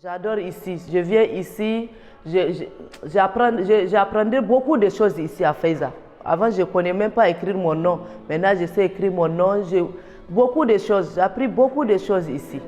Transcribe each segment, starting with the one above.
J'adore ici, je viens ici, j'apprendrai beaucoup de choses ici à Faiza. Avant, je ne connais même pas écrire mon nom. Maintenant, je sais écrire mon nom. Beaucoup de choses, j'ai appris beaucoup de choses ici.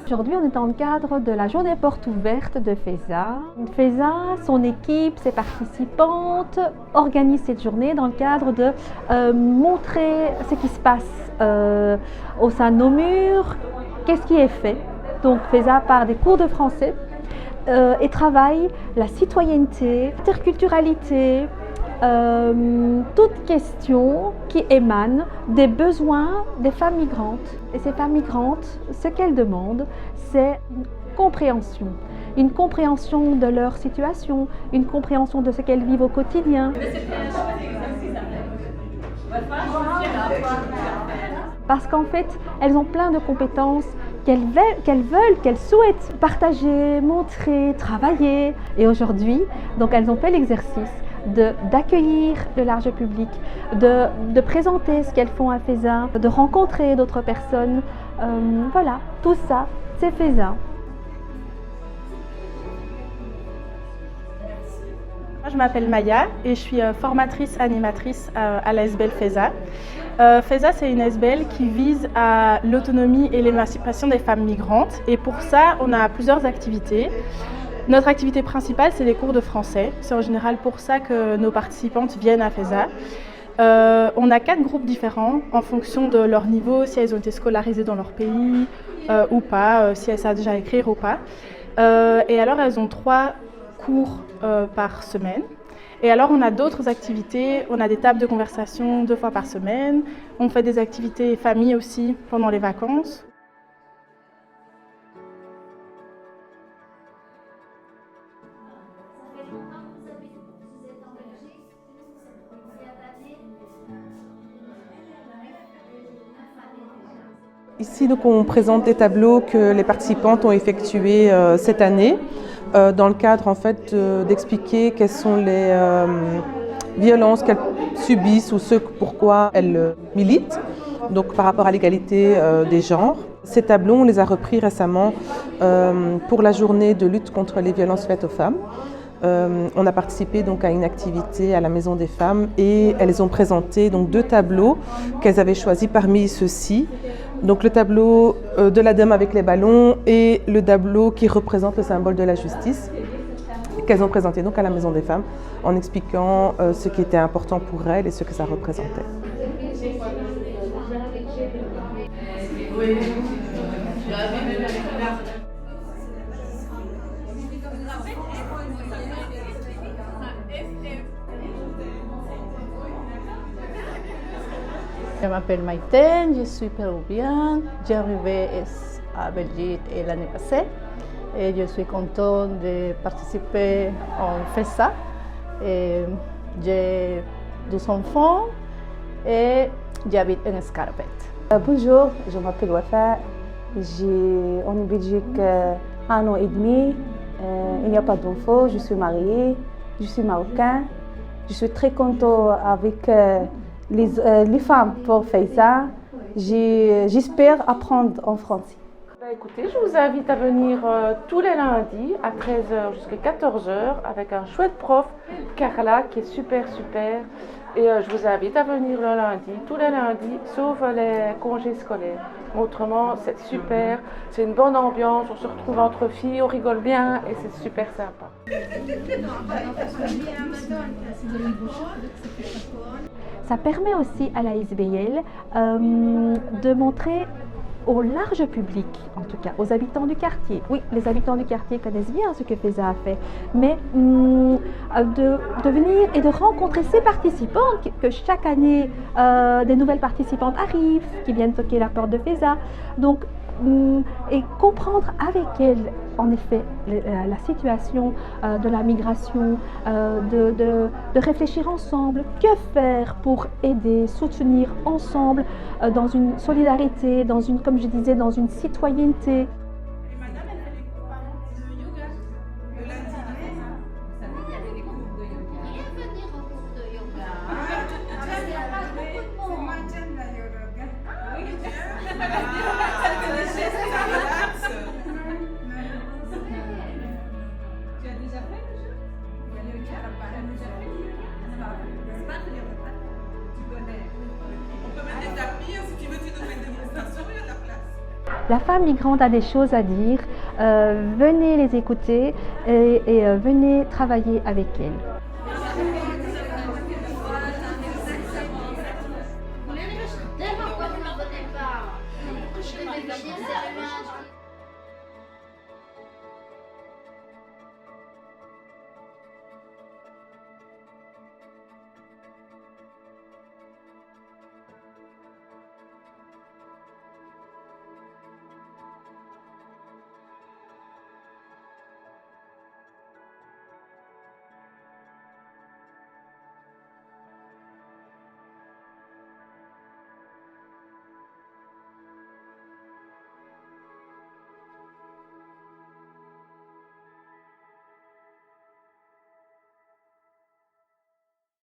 Aujourd'hui, on est dans le cadre de la journée porte ouverte de Faiza. Faiza, son équipe, ses participantes organisent cette journée dans le cadre de montrer ce qui se passe au sein de nos murs, qu'est-ce qui est fait. Donc Faiza part des cours de français et travaille la citoyenneté, l'interculturalité, toute question qui émane des besoins des femmes migrantes. Et ces femmes migrantes, ce qu'elles demandent, c'est une compréhension de leur situation, une compréhension de ce qu'elles vivent au quotidien. Parce qu'en fait, elles ont plein de compétences qu'elles souhaitent partager, montrer, travailler. Et aujourd'hui, donc elles ont fait l'exercice d'accueillir le large public, de présenter ce qu'elles font à Faiza, de rencontrer d'autres personnes. Voilà, tout ça, c'est Faiza. Je m'appelle Maya et je suis formatrice animatrice à la SBL Faiza. Faiza, c'est une SBL qui vise à l'autonomie et l'émancipation des femmes migrantes. Et pour ça, on a plusieurs activités. Notre activité principale, c'est les cours de français. C'est en général pour ça que nos participantes viennent à Faiza. On a 4 groupes différents en fonction de leur niveau, si elles ont été scolarisées dans leur pays ou pas, si elles savent déjà écrire ou pas. Et alors, elles ont 3 cours par semaine. Et alors, on a d'autres activités. On a des tables de conversation 2 fois par semaine. On fait des activités famille aussi pendant les vacances. Ici, donc, on présente des tableaux que les participantes ont effectués cette année, dans le cadre en fait, d'expliquer quelles sont les violences qu'elles subissent ou ce pourquoi elles militent, donc par rapport à l'égalité des genres. Ces tableaux, on les a repris récemment pour la journée de lutte contre les violences faites aux femmes. On a participé donc à une activité à la Maison des Femmes et elles ont présenté donc 2 tableaux qu'elles avaient choisis parmi ceux-ci. Donc le tableau de la dame avec les ballons et le tableau qui représente le symbole de la justice qu'elles ont présenté donc à la Maison des Femmes en expliquant ce qui était important pour elles et ce que ça représentait. Je m'appelle Maïten, je suis péruvienne. J'ai arrivé à Belgique l'année passée et je suis contente de participer en Faiza. J'ai 12 enfants et j'habite en Scarpette. Bonjour, je m'appelle Wafa. J'ai en Belgique 1 an et demi. Il n'y a pas d'enfants, je suis mariée, je suis marocaine. Je suis très contente avec les femmes pour Faiza. J'espère apprendre en français. Écoutez, je vous invite à venir tous les lundis à 13h jusqu'à 14h avec un chouette prof, Carla, qui est super. Et je vous invite à venir le lundi, tous les lundis, sauf les congés scolaires. Autrement, c'est super, c'est une bonne ambiance, on se retrouve entre filles, on rigole bien et c'est super sympa. Ça permet aussi à la SBL de montrer au large public, en tout cas aux habitants du quartier. Oui, les habitants du quartier connaissent bien ce que Faiza a fait, mais de venir et de rencontrer ces participantes, que chaque année des nouvelles participantes arrivent, qui viennent toquer la porte de Faiza. Donc, et comprendre avec elles, en effet, la situation de la migration, de réfléchir ensemble, que faire pour aider, soutenir ensemble dans une solidarité, dans une, comme je disais, dans une citoyenneté. Madame, elle fait les cours de yoga le lundi. La femme migrante a des choses à dire, venez les écouter et venez travailler avec elle.